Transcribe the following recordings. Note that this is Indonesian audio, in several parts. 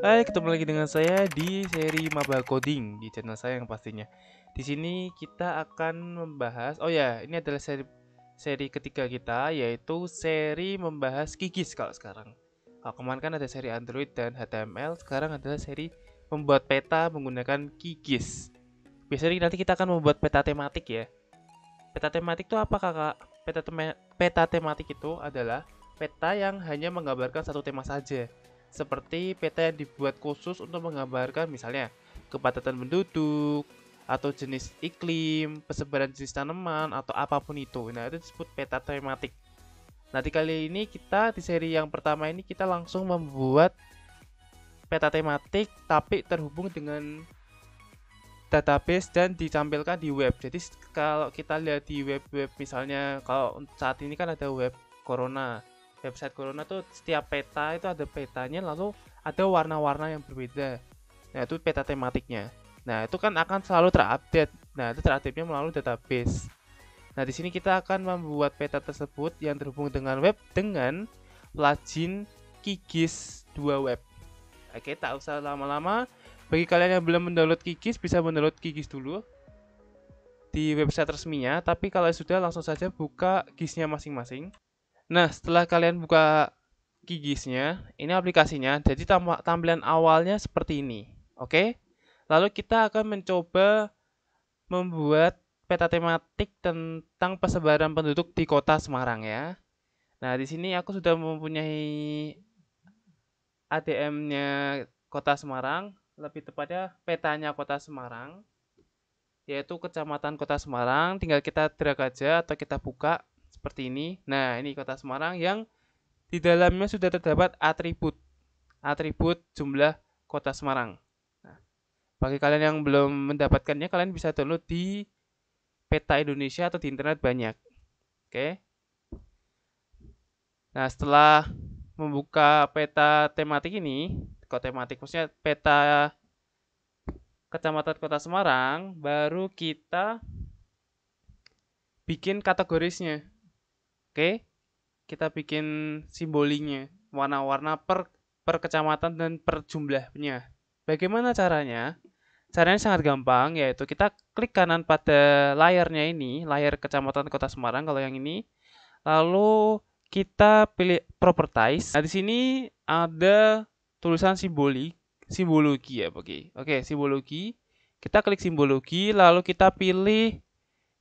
Hai, ketemu lagi dengan saya di seri Maba Coding di channel saya yang pastinya. Di sini kita akan membahas, oh ya, ini adalah seri ketiga kita, yaitu seri membahas Kikis kalau sekarang. Kalau kemarin kan ada seri Android dan HTML, sekarang adalah seri membuat peta menggunakan Kikis. Biasanya nanti kita akan membuat peta tematik ya. Peta tematik itu apa kakak? Peta tematik itu adalah peta yang hanya menggambarkan satu tema saja. Seperti peta yang dibuat khusus untuk menggambarkan misalnya kepadatan penduduk, atau jenis iklim, persebaran jenis tanaman, atau apapun itu. Nah, itu disebut peta tematik. Nanti kali ini kita di seri yang pertama ini kita langsung membuat peta tematik tapi terhubung dengan database dan ditampilkan di web. Jadi kalau kita lihat di web-web misalnya kalau saat ini kan ada web Corona. Website Corona tuh setiap peta itu ada petanya lalu ada warna-warna yang berbeda. Nah, itu peta tematiknya. Nah, itu kan akan selalu terupdate. Nah, itu terupdate-nya melalui database. Nah, di sini kita akan membuat peta tersebut yang terhubung dengan web dengan plugin Kikis 2 Web. Oke, tak usah lama-lama. Bagi kalian yang belum mendownload Kikis, bisa mendownload Kikis dulu di website resminya. Tapi kalau sudah, langsung saja buka GIS-nya masing-masing. Nah, setelah kalian buka GIS-nya, ini aplikasinya. Jadi tampilan awalnya seperti ini. Oke? Lalu kita akan mencoba membuat peta tematik tentang persebaran penduduk di kota Semarang ya. Nah, di sini aku sudah mempunyai ADM-nya kota Semarang, lebih tepatnya petanya kota Semarang, yaitu kecamatan kota Semarang. Tinggal kita drag aja atau kita buka seperti ini. Nah, ini kota Semarang yang di dalamnya sudah terdapat atribut jumlah kota Semarang. Nah, bagi kalian yang belum mendapatkannya, kalian bisa download di Peta Indonesia atau di internet banyak. Oke. Nah, setelah membuka peta tematik ini, kok tematik maksudnya peta kecamatan Kota Semarang, baru kita bikin kategorisnya. Oke, kita bikin simbolinya, warna-warna per kecamatan dan per jumlahnya. Bagaimana caranya? Caranya sangat gampang, yaitu kita klik kanan pada layarnya ini, layar kecamatan Kota Semarang kalau yang ini. Lalu kita pilih properties. Nah, di sini ada tulisan simbologi ya, oke. Oke, simbologi. Kita klik simbologi, lalu kita pilih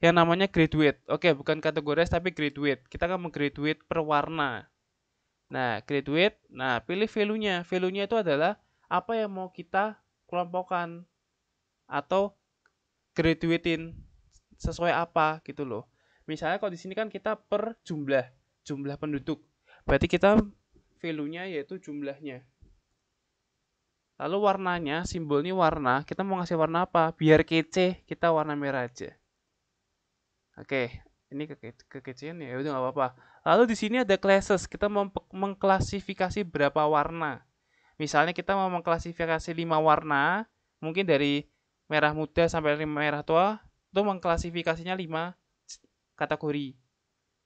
yang namanya graduate. Oke, bukan kategori tapi graduate. Kita akan menggraduate per warna. Nah, graduate. Nah, pilih value-nya. Value-nya itu adalah apa yang mau kita kelompokkan atau graduatein sesuai apa gitu loh. Misalnya kalau di sini kan kita per jumlah penduduk. Berarti kita value-nya yaitu jumlahnya. Lalu warnanya, simbolnya warna, kita mau ngasih warna apa? Biar kece, kita warna merah aja. Oke, ini kekecian ya udah nggak apa-apa. Lalu di sini ada classes, kita mau mengklasifikasi berapa warna. Misalnya kita mau mengklasifikasi 5 warna, mungkin dari merah muda sampai merah tua, itu mengklasifikasinya 5 kategori.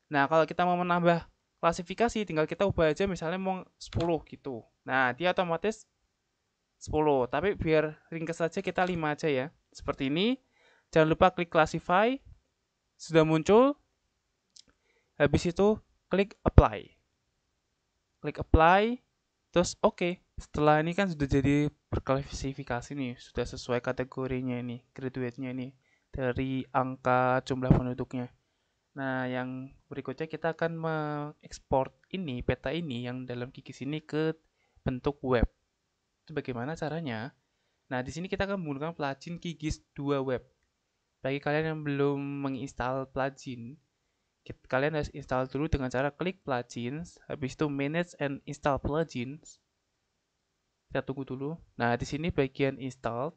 Nah, kalau kita mau menambah klasifikasi, tinggal kita ubah aja misalnya mau 10 gitu. Nah, dia otomatis 10. Tapi biar ringkas saja kita 5 aja ya. Seperti ini. Jangan lupa klik classify. Sudah muncul. Habis itu klik apply. Klik apply. Terus oke. Okay. Setelah ini kan sudah jadi berklasifikasi nih. Sudah sesuai kategorinya ini. Graduate-nya ini. Dari angka jumlah penduduknya. Nah, yang berikutnya kita akan mengekspor ini, peta ini yang dalam Kikis ini ke bentuk web. Itu bagaimana caranya? Nah, di sini kita akan menggunakan plugin Kikis 2 Web. Bagi kalian yang belum menginstal plugin, kalian harus install dulu dengan cara klik plugins, habis itu manage and install plugins. Kita tunggu dulu. Nah, di sini bagian install.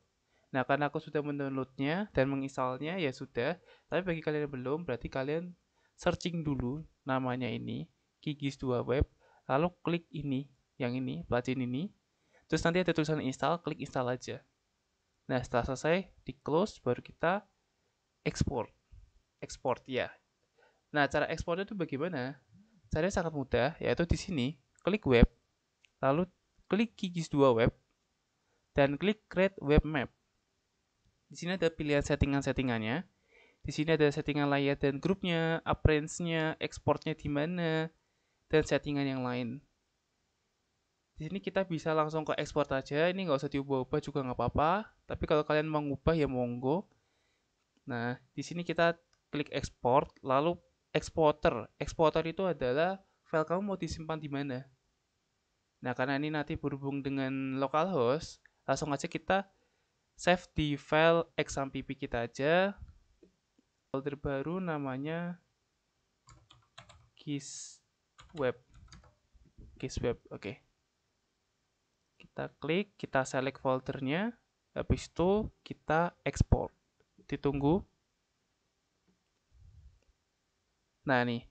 Nah, karena aku sudah mendownloadnya dan menginstalnya, ya sudah. Tapi bagi kalian yang belum, berarti kalian searching dulu namanya ini, Kikis 2 Web. Lalu klik ini, yang ini, plugin ini. Terus nanti ada tulisan install, klik install aja. Nah, setelah selesai, di close, baru kita export. Export, ya. Nah, cara ekspornya itu bagaimana? Caranya sangat mudah, yaitu di sini, klik web, lalu klik Kikis 2 Web. dan klik Create Web Map. Di sini ada pilihan settingan-settingannya. Di sini ada settingan layer dan grupnya, appearance-nya, exportnya di mana, dan settingan yang lain. Di sini kita bisa langsung ke export aja. Ini nggak usah diubah-ubah juga nggak apa-apa. Tapi kalau kalian mau ngubah ya monggo. Nah, di sini kita klik export, lalu exporter. Exporter itu adalah file kamu mau disimpan di mana. Nah, karena ini nanti berhubung dengan localhost, langsung aja kita save di file XAMPP kita aja. Folder baru namanya gisweb. Gisweb, oke. Kita klik, kita select foldernya, habis itu kita export. Ditunggu. Nah nih,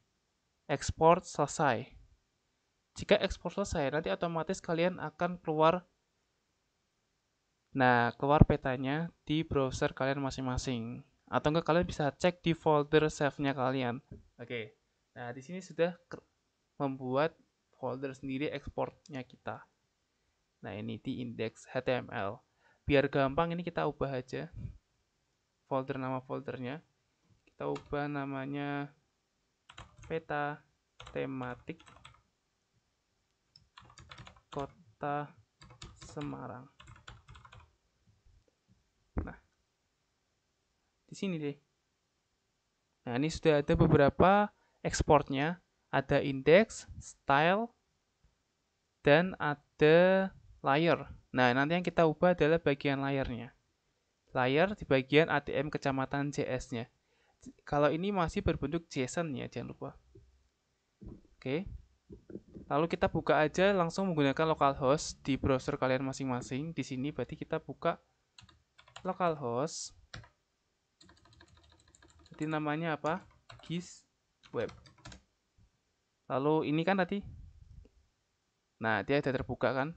export selesai. Jika ekspor selesai, nanti otomatis kalian akan keluar. Nah, keluar petanya di browser kalian masing-masing. Atau enggak kalian bisa cek di folder save-nya kalian. Oke. Nah, di sini sudah membuat folder sendiri ekspornya kita. Nah, ini di index HTML. Biar gampang ini kita ubah aja folder nama foldernya. Kita ubah namanya peta tematik Kota Semarang. Nah, di sini deh. Nah, ini sudah ada beberapa ekspornya. Ada index, style, dan ada layer. Nah, nanti yang kita ubah adalah bagian layernya. Layer di bagian ATM kecamatan JS-nya. Kalau ini masih berbentuk JSON ya, jangan lupa. Oke. Lalu kita buka aja langsung menggunakan localhost di browser kalian masing-masing. Di sini berarti kita buka localhost. Jadi namanya apa? Gisweb. Lalu ini kan tadi. Nah, dia sudah terbuka kan?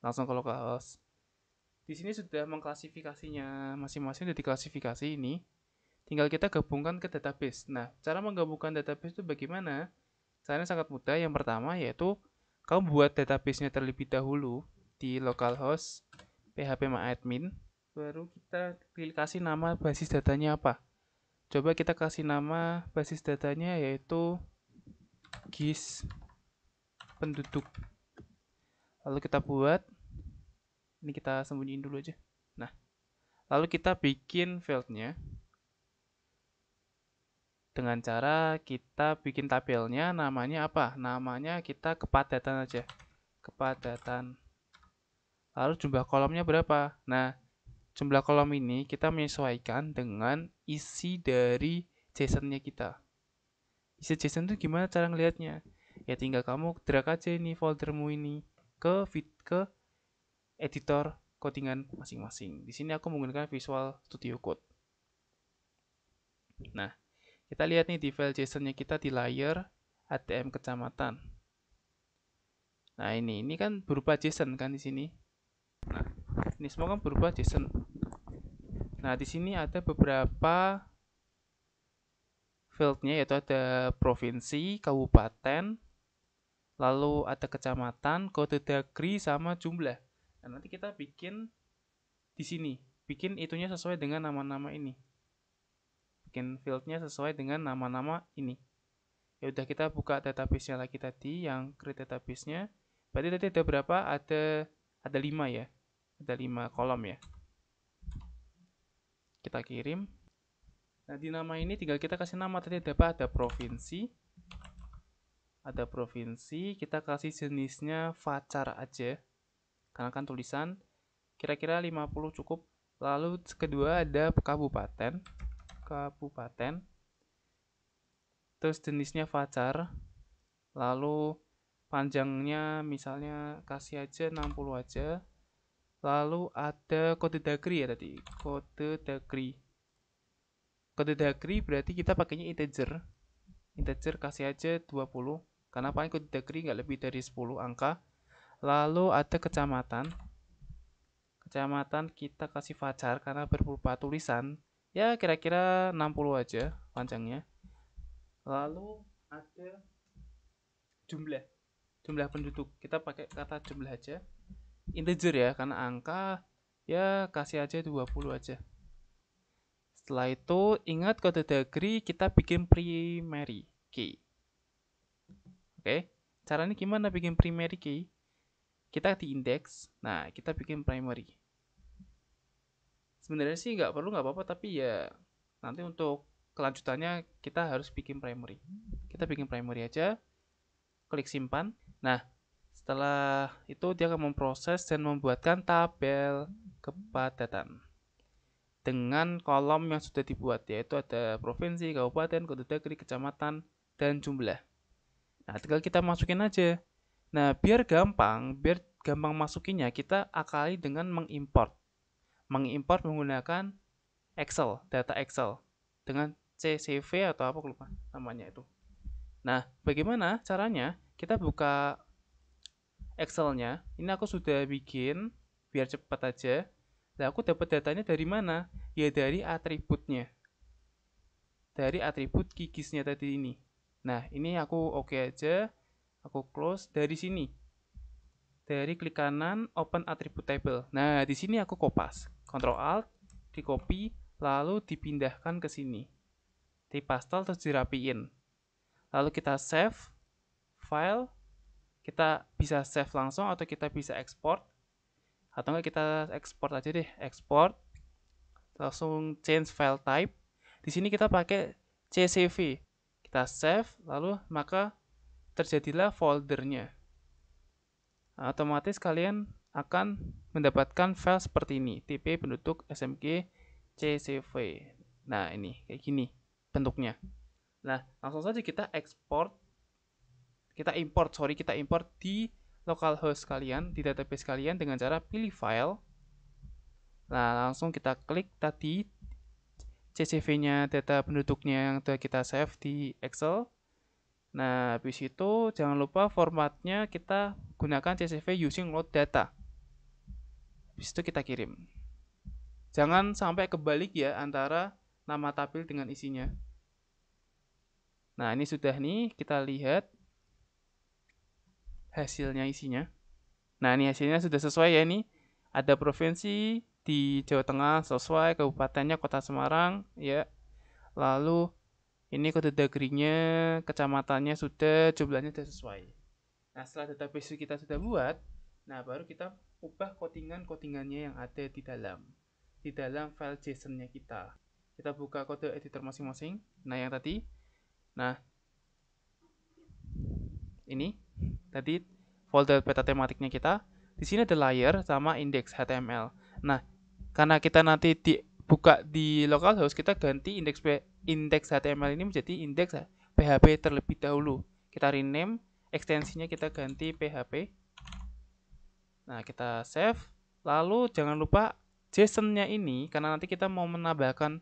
Langsung ke localhost. Di sini sudah mengklasifikasinya masing-masing, sudah diklasifikasi ini. Tinggal kita gabungkan ke database. Nah, cara menggabungkan database itu bagaimana? Caranya sangat mudah. Yang pertama yaitu kamu buat database-nya terlebih dahulu di localhost phpMyAdmin. Baru kita kasih nama basis datanya apa. Coba kita kasih nama basis datanya yaitu gis penduduk. Lalu kita buat. Ini kita sembunyiin dulu aja. Nah, lalu kita bikin fieldnya. Dengan cara kita bikin tabelnya namanya apa? Namanya kita kepadatan aja. Kepadatan. Lalu jumlah kolomnya berapa? Nah, jumlah kolom ini kita menyesuaikan dengan isi dari JSON-nya kita. Isi JSON itu gimana cara ngelihatnya? Ya tinggal kamu drag aja ini foldermu ini ke editor codingan masing-masing. Di sini aku menggunakan Visual Studio Code. Nah, kita lihat nih di file JSON-nya kita di layer ATM kecamatan. Nah, ini kan berupa JSON kan di sini. Nah, ini semua kan berupa JSON. Nah, di sini ada beberapa field-nya yaitu ada provinsi, kabupaten, lalu ada kecamatan, kode dagri sama jumlah. Nah, nanti kita bikin di sini, bikin itunya sesuai dengan nama-nama ini. Bikin field-nya sesuai dengan nama-nama ini. Ya udah kita buka database-nya lagi tadi yang create database-nya. Berarti tadi ada berapa? Ada 5 ya. Ada 5 kolom ya. Kita kirim. Nah, di nama ini tinggal kita kasih nama tadi ada apa? Ada provinsi. Ada provinsi, kita kasih jenisnya vacar aja. Karena kan tulisan kira-kira 50 cukup. Lalu kedua ada kabupaten. Kabupaten. Terus jenisnya vacar. Lalu panjangnya misalnya kasih aja 60 aja. Lalu ada kode dagri ya tadi. Kode dagri. Kode dagri berarti kita pakainya integer. Integer kasih aja 20. Karena paling kode dagri nggak lebih dari 10 angka. Lalu ada kecamatan. Kecamatan kita kasih vacar karena berupa tulisan. Ya kira-kira 60 aja panjangnya. Lalu ada jumlah penduduk. Kita pakai kata jumlah aja. Integer ya karena angka. Ya, kasih aja 20 aja. Setelah itu, ingat kode degree kita bikin primary key. Oke, caranya gimana bikin primary key? Kita di index, nah kita bikin primary. Sebenarnya sih nggak perlu, nggak apa-apa, tapi ya nanti untuk kelanjutannya kita harus bikin primary. Kita bikin primary aja, klik simpan. Nah, setelah itu dia akan memproses dan membuatkan tabel kepadatan dengan kolom yang sudah dibuat, yaitu ada provinsi, kabupaten, kota degree, kecamatan, dan jumlah. Nah, tinggal kita masukin aja. Nah, biar gampang masukinnya, kita akali dengan mengimport. Mengimport menggunakan Excel, data Excel dengan CSV atau apa lupa namanya itu. Nah, bagaimana caranya? Kita buka Excel-nya. Ini aku sudah bikin biar cepat aja. Nah, aku dapat datanya dari mana? Ya dari atributnya. Dari atribut gigisnya tadi ini. Nah, ini aku oke aja. Aku close dari sini. Dari klik kanan open attribute table. Nah, di sini aku kopas. Ctrl Alt, di copy, lalu dipindahkan ke sini. Di pastel terus dirapiin. Lalu kita save file. Kita bisa save langsung atau kita bisa export. Atau enggak kita export aja deh, export. Langsung change file type. Di sini kita pakai CSV. Kita save, lalu maka terjadilah foldernya. Nah, otomatis kalian akan mendapatkan file seperti ini, TP penduduk SMG CSV. Nah, ini kayak gini bentuknya. Nah, langsung saja kita export. Kita import di localhost kalian, di database kalian dengan cara pilih file. Nah, langsung kita klik tadi CSV-nya data penduduknya yang sudah kita save di Excel. Nah, habis itu jangan lupa formatnya kita gunakan CSV using load data. Habis itu kita kirim. Jangan sampai kebalik ya antara nama tabel dengan isinya. Nah, ini sudah nih, kita lihat hasilnya isinya. Nah, ini hasilnya sudah sesuai ya ini. Ada provinsi di Jawa Tengah sesuai, kabupatennya Kota Semarang ya. Lalu ini kode degree-nya, kecamatannya sudah, jumlahnya sudah sesuai. Nah, setelah database kita sudah buat, nah baru kita ubah codingan-codingannya yang ada di dalam file JSON-nya kita. Kita buka kode editor masing-masing. Nah, yang tadi. Nah, ini tadi folder peta tematiknya kita. Di sini ada layer sama index HTML. Nah, karena kita nanti buka di localhost, kita ganti index HTML ini menjadi index PHP terlebih dahulu. Kita rename, ekstensinya kita ganti PHP. Nah, kita save. Lalu jangan lupa JSON-nya ini, karena nanti kita mau menambahkan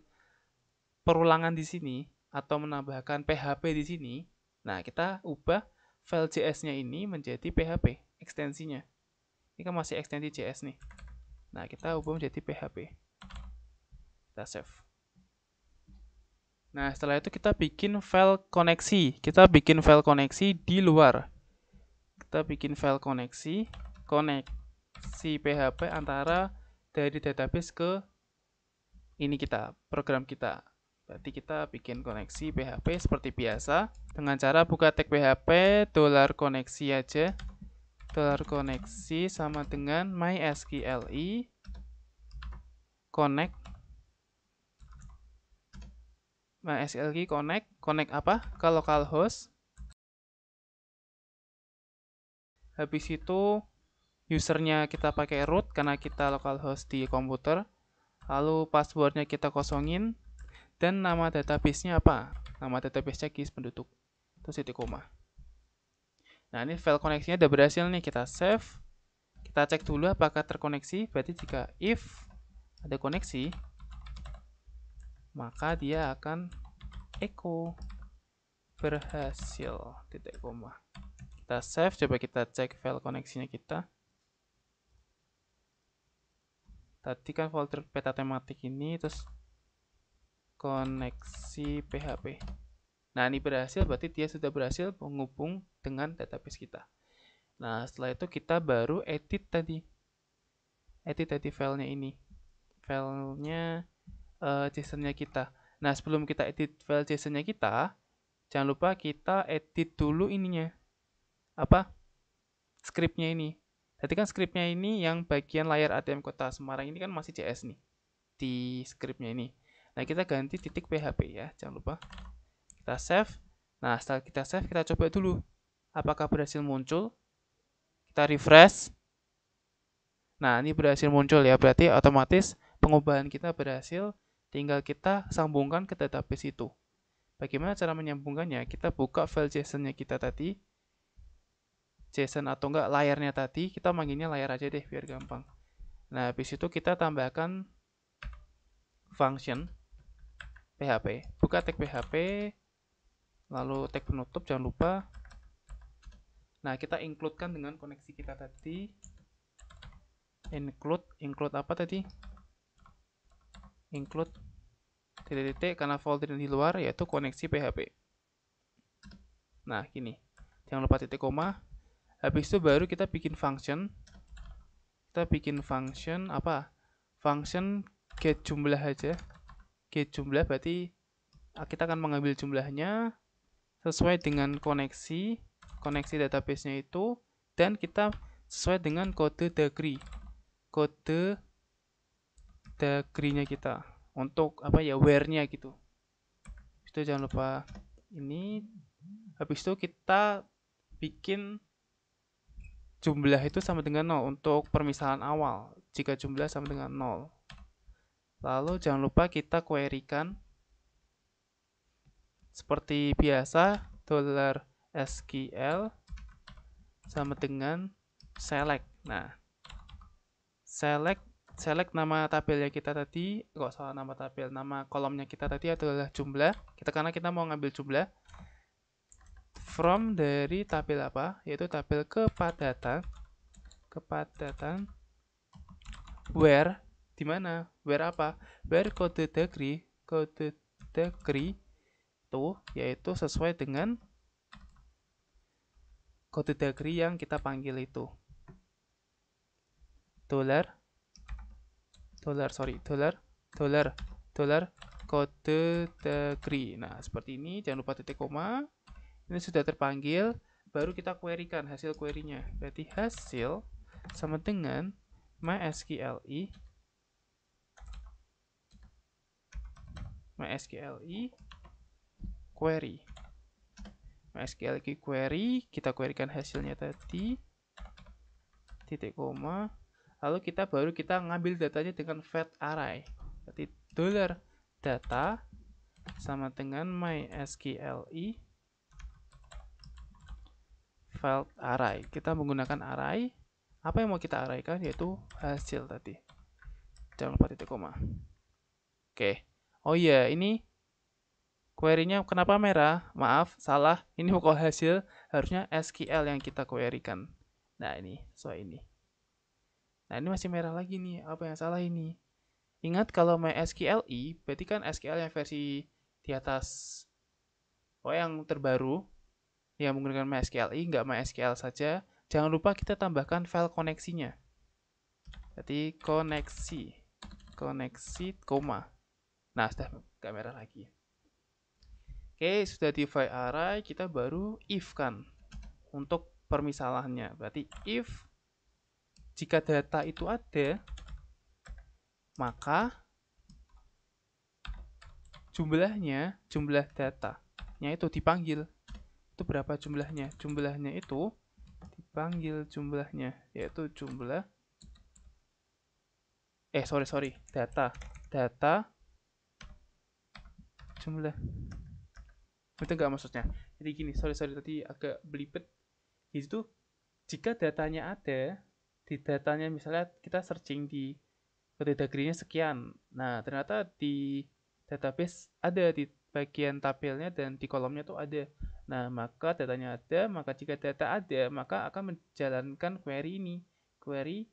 perulangan di sini atau menambahkan PHP di sini. Nah, kita ubah file JS-nya ini menjadi PHP ekstensinya. Ini kan masih ekstensi JS nih. Nah, kita ubah menjadi PHP. Kita save. Nah, setelah itu kita bikin file koneksi. Kita bikin file koneksi di luar. Kita bikin file koneksi PHP antara dari database ke ini kita, program kita. Berarti kita bikin koneksi PHP seperti biasa dengan cara buka tag PHP $koneksi aja. $koneksi sama dengan mysqli connect mysqli connect apa? Ke localhost. Habis itu usernya kita pakai root karena kita localhost di komputer. Lalu passwordnya kita kosongin. Dan nama database-nya apa? Nama database-nya GIS penduduk. Terus titik koma. Nah, ini file koneksinya udah berhasil nih. Kita save. Kita cek dulu apakah terkoneksi. Berarti jika if ada koneksi, maka dia akan echo berhasil. Titik koma. Kita save. Coba kita cek file koneksinya kita. Tadi kan folder peta tematik ini. Terus koneksi PHP. Nah, ini berhasil, berarti dia sudah berhasil menghubung dengan database kita. Nah, setelah itu kita baru edit tadi. edit tadi filenya ini. Filenya JSON-nya kita. Nah, sebelum kita edit file JSON-nya kita, jangan lupa kita edit dulu ininya. Apa? Scriptnya ini. Tadi kan scriptnya ini yang bagian layar ATM Kota Semarang ini kan masih JS nih di scriptnya ini. Nah, kita ganti titik PHP ya, jangan lupa. Kita save. Nah, setelah kita save, kita coba dulu apakah berhasil muncul. Kita refresh. Nah, ini berhasil muncul ya, berarti otomatis pengubahan kita berhasil. Tinggal kita sambungkan ke database itu. Bagaimana cara menyambungkannya? Kita buka file JSON-nya kita tadi. JSON atau enggak layarnya tadi, kita manggilnya layar aja deh biar gampang. Nah, habis itu kita tambahkan function PHP. Buka tag PHP, lalu tag penutup jangan lupa. Nah, kita include-kan dengan koneksi kita tadi. Include apa tadi? Include titik-titik karena folder di luar yaitu koneksi PHP. Nah, gini. Jangan lupa titik koma. Habis itu baru kita bikin function. Kita bikin function apa? Function get jumlah aja. Get jumlah berarti kita akan mengambil jumlahnya sesuai dengan koneksi database-nya itu dan kita sesuai dengan kode degree-nya kita untuk apa ya, where-nya gitu. Itu jangan lupa ini. Habis itu kita bikin jumlah itu sama dengan 0 untuk permisalan awal jika jumlah sama dengan 0. Lalu jangan lupa kita query-kan seperti biasa $SQL sama dengan select. Nah, select nama tabelnya kita tadi, kok salah nama tabel, nama kolomnya kita tadi adalah jumlah. Karena kita mau ngambil jumlah from dari tabel apa? Yaitu tabel kepadatan. Where di mana? Where apa? Where kode degree itu yaitu sesuai dengan kode degree yang kita panggil itu. Dollar kode degree. Nah, seperti ini, jangan lupa titik koma. Ini sudah terpanggil, baru kita query-kan hasil query-nya. Berarti hasil sama dengan MySQLi query. MySQLi query, kita query-kan hasilnya tadi. Titik koma. Lalu baru kita ngambil datanya dengan fetch array. Berarti $data sama dengan MySQLi fetch array. Kita menggunakan array. Apa yang mau kita arraykan yaitu hasil tadi. Jangan lupa titik koma. Oke. Oh iya, ini query-nya kenapa merah? Maaf, salah. Ini pokok hasil, harusnya SQL yang kita query-kan. Nah, ini, soal ini. Nah, ini masih merah lagi nih. Apa yang salah ini? Ingat kalau MySQLi, berarti kan SQL yang versi di atas. Oh, yang terbaru. Yang menggunakan MySQLi, nggak MySQL saja. Jangan lupa kita tambahkan file koneksinya. Jadi koneksi, koma. Nah, sudah nggak merah lagi. Oke, sudah di file array, kita baru if kan untuk permisalannya. Berarti if jika data itu ada, maka jumlah datanya itu dipanggil. Itu berapa jumlahnya? Jumlahnya itu dipanggil jumlahnya, yaitu jumlah data jumlah. Itu enggak maksudnya. Jadi gini, tadi agak belibet. Itu jika datanya ada, di datanya misalnya kita searching di kode degree-nya sekian. Nah, ternyata di database ada di bagian tabelnya dan di kolomnya tuh ada. Nah, maka datanya ada, maka jika data ada, maka akan menjalankan query ini. Query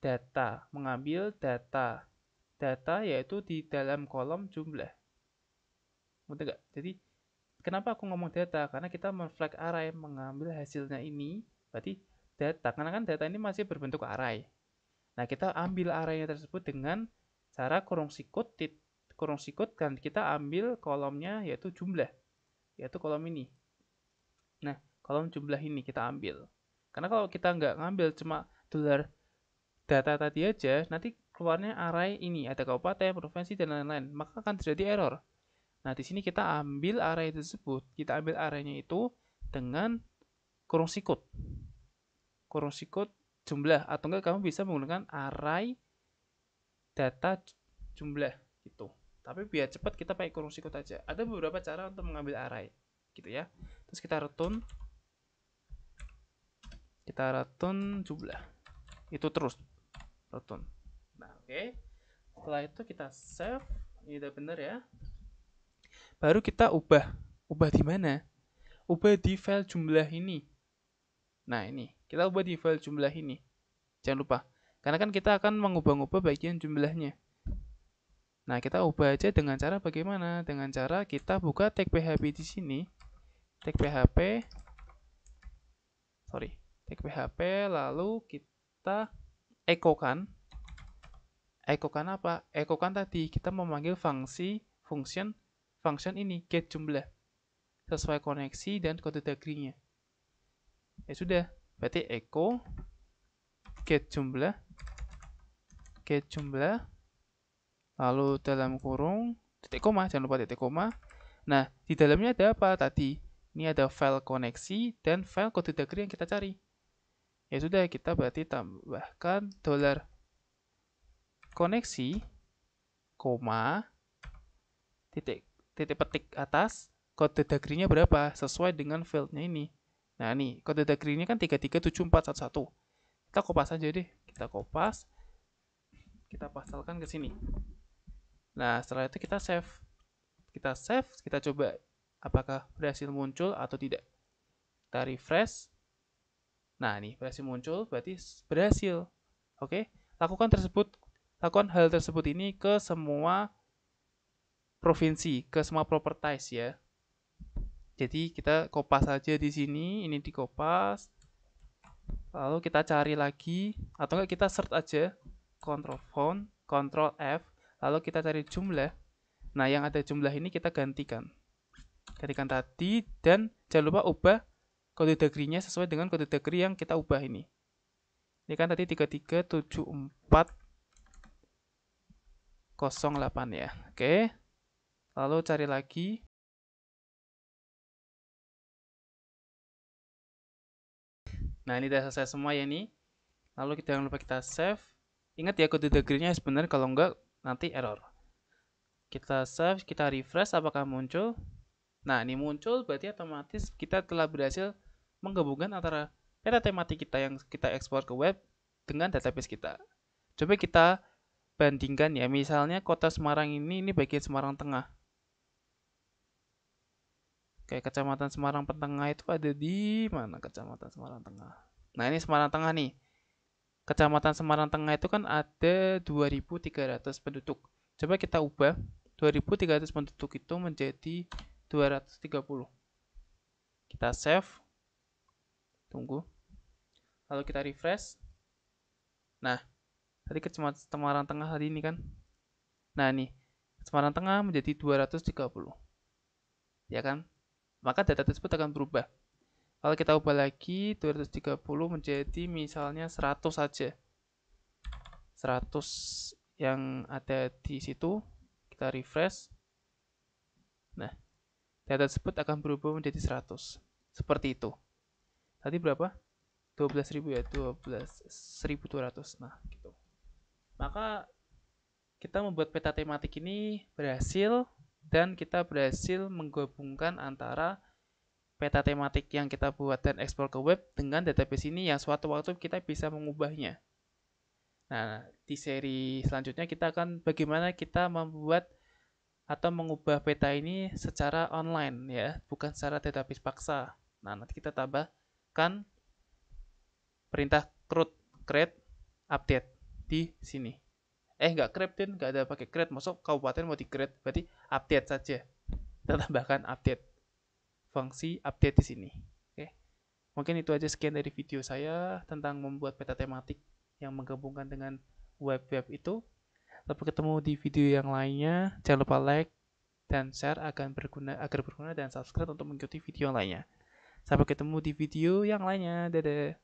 data, mengambil data. Data yaitu di dalam kolom jumlah. Betul nggak? Jadi, kenapa aku ngomong data? Karena kita men-flag array, mengambil hasilnya ini, berarti data. Karena kan data ini masih berbentuk array. Nah, kita ambil arraynya tersebut dengan cara kurung sikut dan kita ambil kolomnya yaitu jumlah, yaitu kolom ini. Nah, kolom jumlah ini kita ambil. Karena kalau kita nggak ngambil cuma dolar data tadi aja, nanti keluarnya array ini, ada kabupaten, provinsi, dan lain-lain. Maka akan terjadi error. Nah, di sini kita ambil array tersebut. Kita ambil arraynya itu dengan kurung sikut. Kurung sikut jumlah. Atau enggak kamu bisa menggunakan array data jumlah gitu. Tapi biar cepat kita pakai kurung sikut aja. Ada beberapa cara untuk mengambil array gitu ya. Terus kita return jumlah. Itu terus return. Nah, oke. Setelah itu kita save. Ini udah bener ya. Baru kita ubah. Ubah di mana? Ubah di file jumlah ini. Nah, ini. Kita ubah di file jumlah ini. Jangan lupa. Karena kan kita akan mengubah-ubah bagian jumlahnya. Nah, kita ubah aja dengan cara bagaimana? Dengan cara kita buka tag PHP di sini. Tag PHP. Tag PHP, lalu kita ekokan apa? Ekokan tadi kita memanggil function ini get jumlah sesuai koneksi dan kode dagrinya. Ya sudah, berarti echo get jumlah lalu dalam kurung titik koma, jangan lupa titik koma. Nah, di dalamnya ada apa tadi? Ini ada file koneksi dan file kode dagri yang kita cari. Ya sudah, kita berarti tambahkan dolar koneksi, koma, titik petik atas, kode dagrinya berapa, sesuai dengan fieldnya ini. Nah, nih, kode dagrinya kan 337411. Kita kopas aja deh. Kita kopas, kita pasalkan ke sini. Nah, setelah itu kita save. Kita coba apakah berhasil muncul atau tidak. Kita refresh. Nah, nih berhasil muncul, berarti berhasil. Oke, lakukan hal tersebut ini ke semua provinsi, ke semua properties ya. Jadi kita kopas aja di sini, ini dikopas. Lalu kita cari lagi, atau enggak kita search aja, Ctrl F, lalu kita cari jumlah. Nah, yang ada jumlah ini kita gantikan. Gantikan tadi, dan jangan lupa ubah kode dagrinya sesuai dengan kode dagri yang kita ubah ini. Ini kan tadi 337408 ya. Oke. Lalu cari lagi. Nah, ini sudah selesai semua ya nih. Lalu kita jangan lupa kita save. Ingat ya kode dagrinya sebenarnya, kalau enggak nanti error. Kita save, kita refresh apakah muncul. Nah, ini muncul berarti otomatis kita telah berhasil menggabungkan antara peta tematik kita yang kita ekspor ke web dengan database kita. Coba kita bandingkan ya, misalnya kota Semarang ini bagian Semarang Tengah. Kayak Kecamatan Semarang Tengah itu ada di mana Kecamatan Semarang Tengah? Nah, ini Semarang Tengah nih. Kecamatan Semarang Tengah itu kan ada 2.300 penduduk. Coba kita ubah 2.300 penduduk itu menjadi 230. Kita save. Tunggu. Lalu kita refresh. Nah, tadi Kecamatan Semarang Tengah tadi ini kan. Nah, nih. Semarang Tengah menjadi 230. Ya kan? Maka data tersebut akan berubah. Kalau kita ubah lagi 230 menjadi misalnya 100 saja. 100 yang ada di situ. Kita refresh. Nah, data tersebut akan berubah menjadi 100. Seperti itu. Tadi berapa? 12.000 ya, 12.200. Nah, gitu. Maka kita membuat peta tematik ini berhasil, dan kita berhasil menggabungkan antara peta tematik yang kita buat dan ekspor ke web dengan database ini yang suatu waktu kita bisa mengubahnya. Nah, di seri selanjutnya kita akan bagaimana kita membuat atau mengubah peta ini secara online ya, bukan secara database paksa. Nah, nanti kita tambahkan perintah create update di sini. Nggak create, nggak ada pakai create. Masuk kabupaten mau di create, berarti update saja. Kita tambahkan update, fungsi update di sini. Oke, mungkin itu aja, sekian dari video saya tentang membuat peta tematik. yang menggabungkan dengan web-web itu. Sampai ketemu di video yang lainnya. Jangan lupa like dan share agar berguna dan subscribe untuk mengikuti video yang lainnya. Sampai ketemu di video yang lainnya. Dadah.